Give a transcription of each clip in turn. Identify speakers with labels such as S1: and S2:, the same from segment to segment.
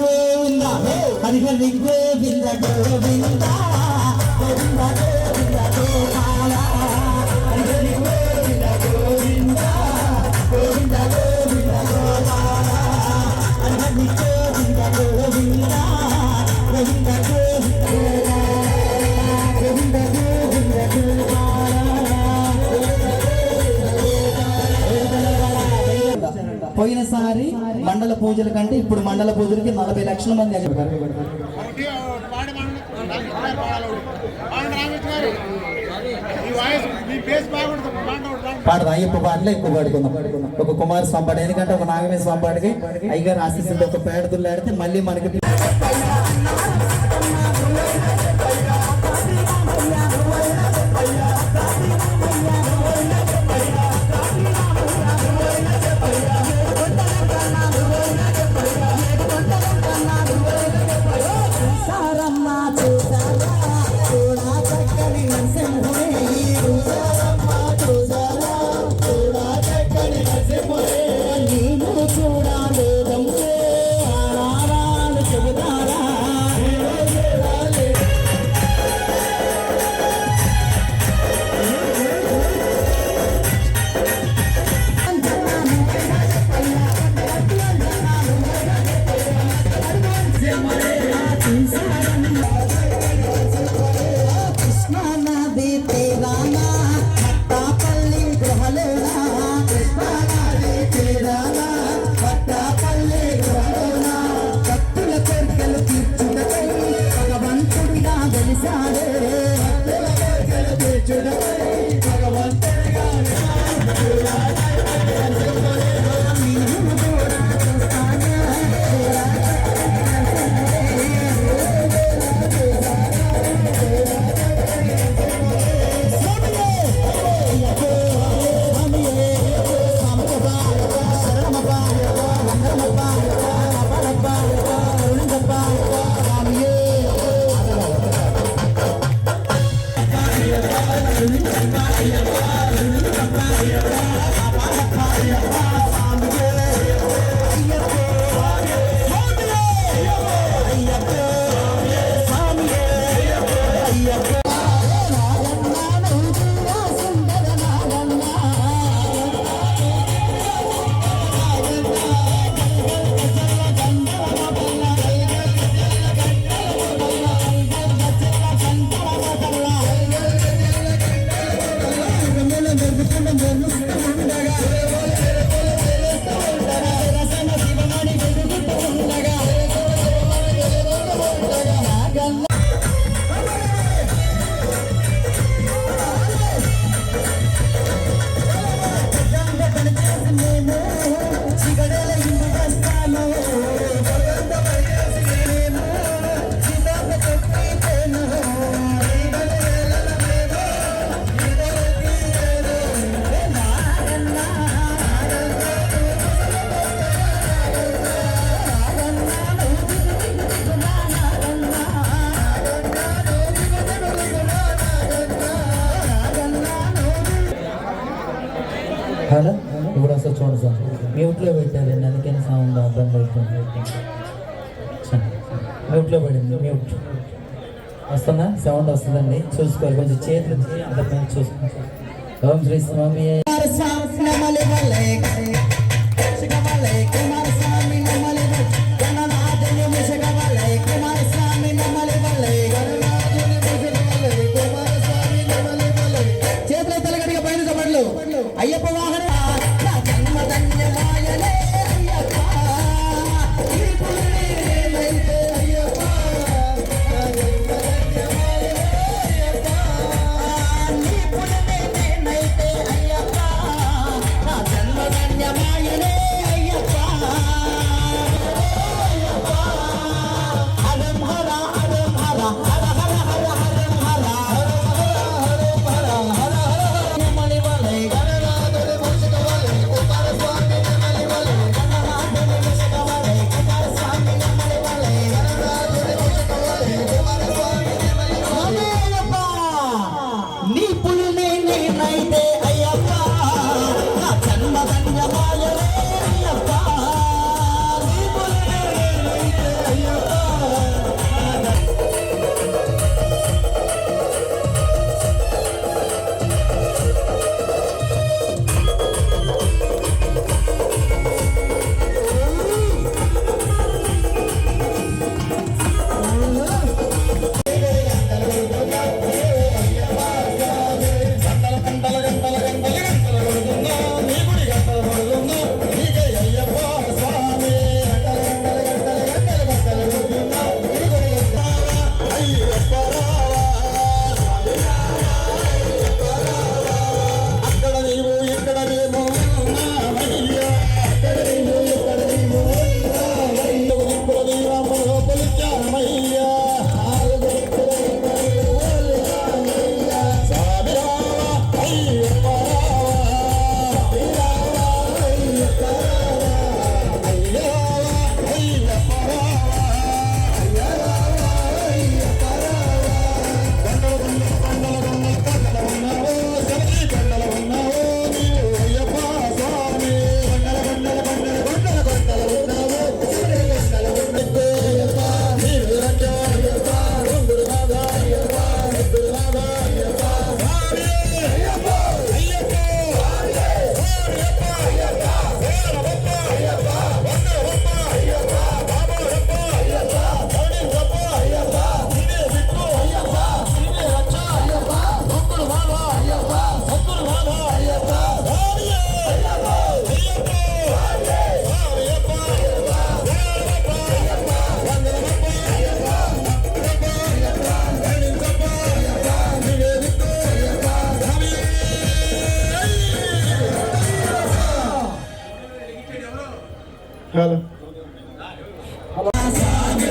S1: గోవింద హరి హరి గోవింద గోవింద గోవింద గోవింద గోపాల హరి హరి గోవింద గోవింద గోవింద గోవింద గోపాల హరి హరి గోవింద గోవింద గోవింద గోవింద గోవింద గోపాల. పోయినసారి మండల పూజల కంటే ఇప్పుడు మండల పూజలకి 40 లక్షల మంది పాడదా అయ్యప్ప పాటలే ఎక్కువ పాడుకుందాం. ఒక కుమారస్వామి పాట, ఎందుకంటే ఒక నాగమేశ్వర స్వామి పాటకి అయ్యగారు ఆశీస్సులతో ఒక పేడతుల్లాడితే మళ్ళీ మనకి హలో ఇప్పుడు అసలు చూడండి సార్, మ్యూట్లో పెట్టారండి, అందుకని సౌండ్ అర్థం అవుతుంది. మ్యూట్లో పడింది, మ్యూట్ వస్తుందా? సౌండ్ వస్తుందండి, చూసుకోవాలి. కొంచెం చేతులు అర్థం చూసుకోండి. ఓం శ్రీ స్వామి అయ్యప్ప వాహన జన్మధన్యమాయలే అయ్యప్ప అయ్యప్ప నీ పుణ్యమైతే అయ్యప్ప నా జన్మధన్యమ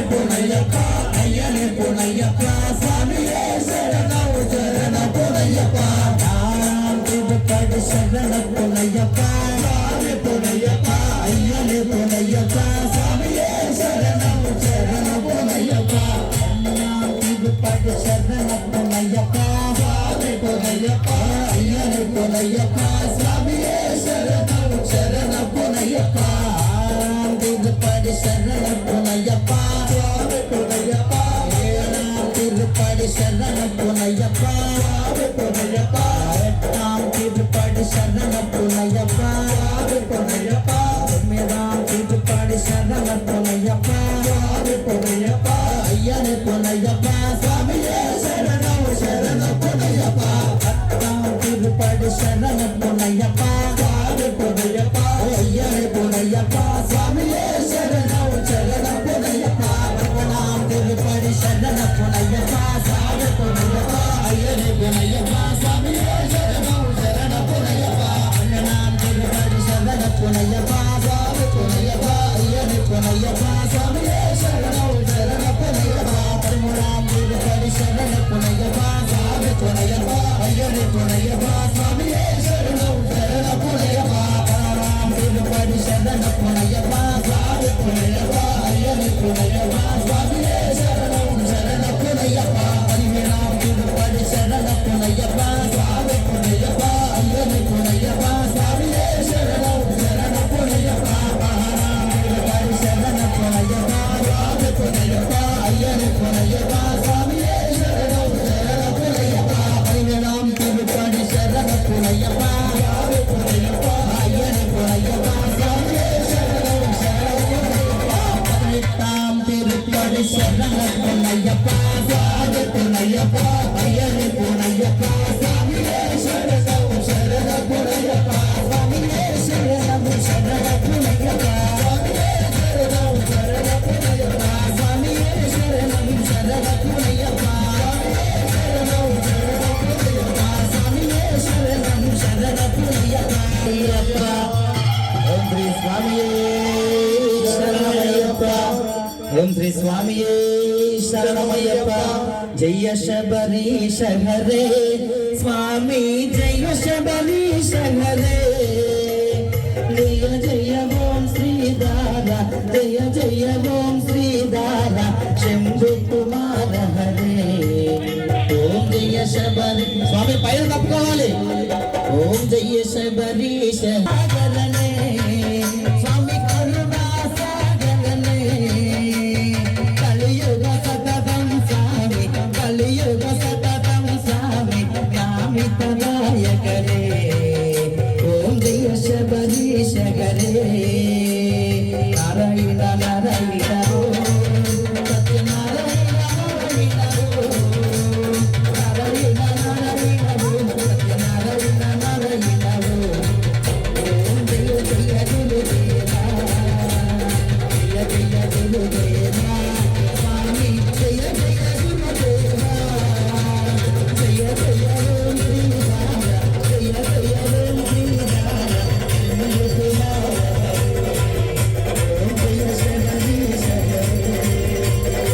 S1: పునయ్యప్ప అయ్యనే పునయ్యప్ప స్వామియే శరణం శరణ పునయ్యప్ప తిరుపతి శరణ పునయ్యప్ప స్వామి పునయ్యప్ప అయ్యనే పునయ్యప్ప స్వామియే శరణం శరణ పునయ్యప్ప తిరుపతి శరణ పునయ్యప్ప స్వామి పునయ్యప్ప అయ్యనే పునయ్యప్ప స్వామియే శరణం శరణ పునయ్యప్ప తిరుపతి శరణ పునయ్యప్ప స్వామి పునయ్యప్ప తిరుపతి శరణ పునయ్యప్ప స్వామి పునయ్యప్ప తిరుపతి శరణ పునయ్యప్ప స్వామి పునయ్యప్ప తిరుపతి శరణ పునయ్యప్ప స్వామి పునయ్యప్ప అయ్యనే పునయ్యప్ప స్వామియే శరణం శరణ పునయ్యప్ప తిరుపతి శరణ పునయ్యప్ప స్వామి పునయ్యప్ప అయ్యనే పునయ్యప్ప స్వామియే శరణం శరణ పునయ్యప్ప తిరుపతి శరణ పునయ్యప్ప స్వామి పునయ్యప్ప అయ్యనే పునయ్యప్ప స్వామియే శరణం శరణ పునయ్యప్ప తిరుపతి శరణ పునయ్యప్ప స్వామి పునయ్యప్ప అయ్యనే పునయ్యప్ప స్వామియే శరణం శరణ పునయ్యప్ప తిరుపతి శరణ పునయ్యప్ప స్వామి పునయ్యప్ప అయ్యనే పునయ్యప్ప స్వామియే శరణం శరణ పునయ్యప్ప తిరుపతి శరణ పునయ్యప్ప స్వామి పునయ్యప్ప అయ్యనే పునయ్యప్ప స్వామియే శరణం శరణ పునయ్యప్ప తిరుపతి శరణ పునయ్యప్ప స్వామి పునయ్యప్ప అయ్యనే పునయ్యప్ప స్వామియే శరణం శరణ పునయ్యప్ప తిరుపతి శరణ పునయ్యప్ప స్వామి పునయ్యప్ప అయ్యనే పునయ్యప్ప స్వామియే శరణం శరణ పునయ్యప్ప తిరుపతి శరణ పునయ్యప్ప స్వామి పునయ్యప్ప అయ్యనే పునయ్యప్ప స్వామియే శరణం శరణ పునయ్యప్ప తిరుపతి శరణ పునయ్యప్ప స్వామి పునయ్యప్ప అయ్యనే పునయ్యప్ప స్వామియే శరణం శరణ పునయ్యప్ప స్వామియే శరణం శరణ పునయ్యప్ప స్వామియే శరణం శరణ పునయ్యప్ప స్వామియే శరణం శరణ పునయ్యప్ప స్వామియే శరణం శరణ పునయ్యప్ప ఓం శ్రీ స్వామియే శరణమయ్యప్ప ఓం శ్రీ స్వామియే శరణమయ్యప్ప జయ శబరీశ హరే స్వామి జయ శబరీశ హరే జయ జయ ఓం శ్రీధార జయ జయ ఓం శ్రీధార శంభు కుమార హరే ఓం జయ శబరి స్వామి పైన తప్పుకోవాలి ఓం జయ శబరీశ సాగరనే స్వామి కరుణా సాగరనే కలియుగ సతతం స్వామి కలియుగ సతతం స్వామి కామిత నాయకరే ఓం జయ శబరీశ హరే నారాయణ నారాయణ సత్యనారాయణ నారాయణ నారాయణ సత్యనారాయణ నారాయణ ఓం జయ జయ గురుదేవా జయ జయ గురుదేవా స్వామి జయ జయ గురుదేవా జయ జయ ఓం శ్రీధార జయ జయ ఓం శ్రీధార ఓం జయ శబరీశ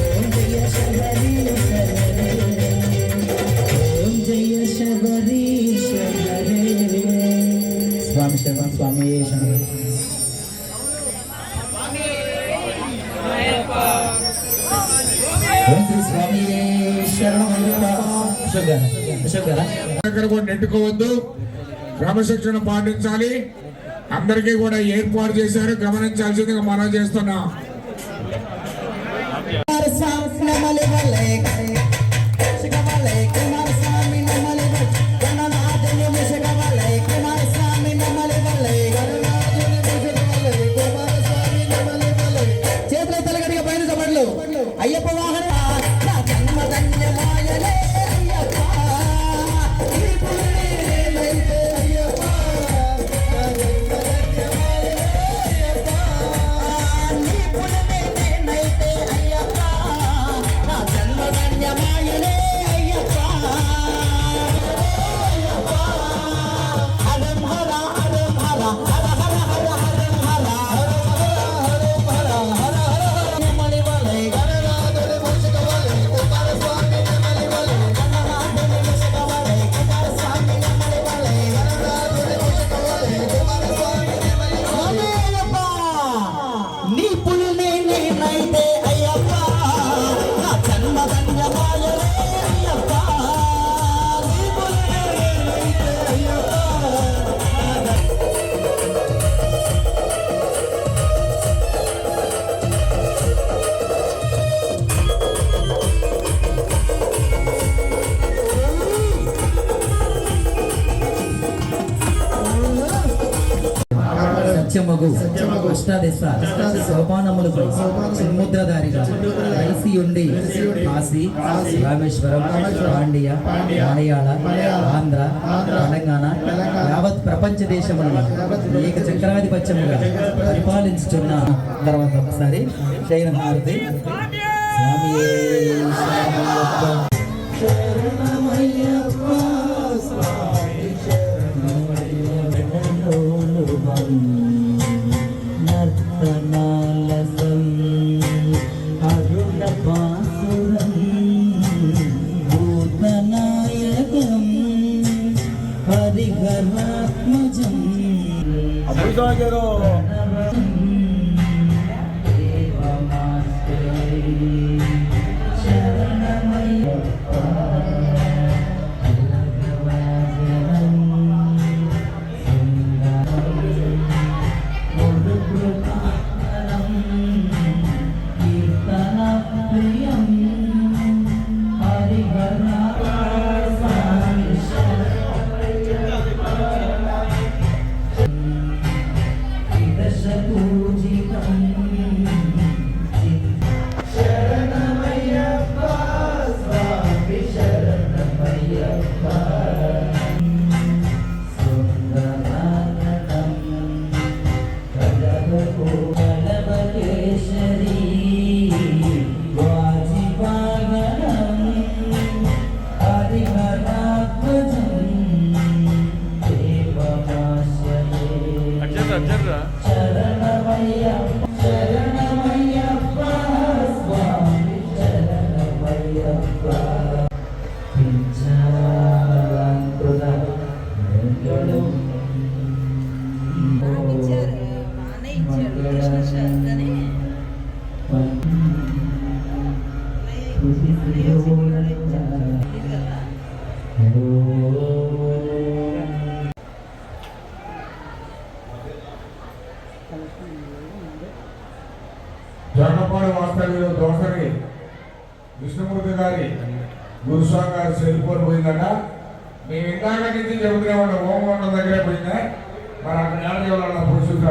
S1: ఓం జయ శబరీశ ఓం జయ శబరీశ స్వామి శరణం స్వామి శరణం ఓం శ్రీ స్వామి శరణమయ్యప్ప అశోక్ గారా
S2: దగ్గర కూడా నెట్టుకోవద్దు, క్రమశిక్షణ పాటించాలి. అందరికీ కూడా ఏర్పాటు చేశారు, గమనించాల్సిందిగా మనం చేస్తున్నాం.
S1: చేతుల తలగడిగా పైన చప్పట్లు అయ్యప్ప వాహన జన్మధన్యమాయలే అయ్యప్ప సత్యమగు అష్టాదశ సోపానములపై చిన్ముద్రధారిగా కలిసి ఉండి కాశీ రామేశ్వరం పాండ్య మలయాళ ఆంధ్ర తెలంగాణ యావత్ ప్రపంచ దేశములను ఏక చక్రాధిపత్యముగా పరిపాలించుచున్న తర్వాత ఒకసారి శయన హారతి స్వామియే శరణమయ్యప్ప శరణమయ్యప్ప స్వామి శరణమయ్యప్ప నర్తనాలసం అరుణపాసురం భూతనాయకం హరిహరాత్మజం
S2: జొన్నపాడు వాస్తవ్యులు దోసరి విష్ణుమూర్తి గారి గురుస్వామి గారి సెల్ ఫోన్ పోయిందట. మేము ఇందాక నుంచి చెబుతూనే ఉన్నాం, హోమగుండం దగ్గరే పోయిందా, మరి అక్కడ పురుషులు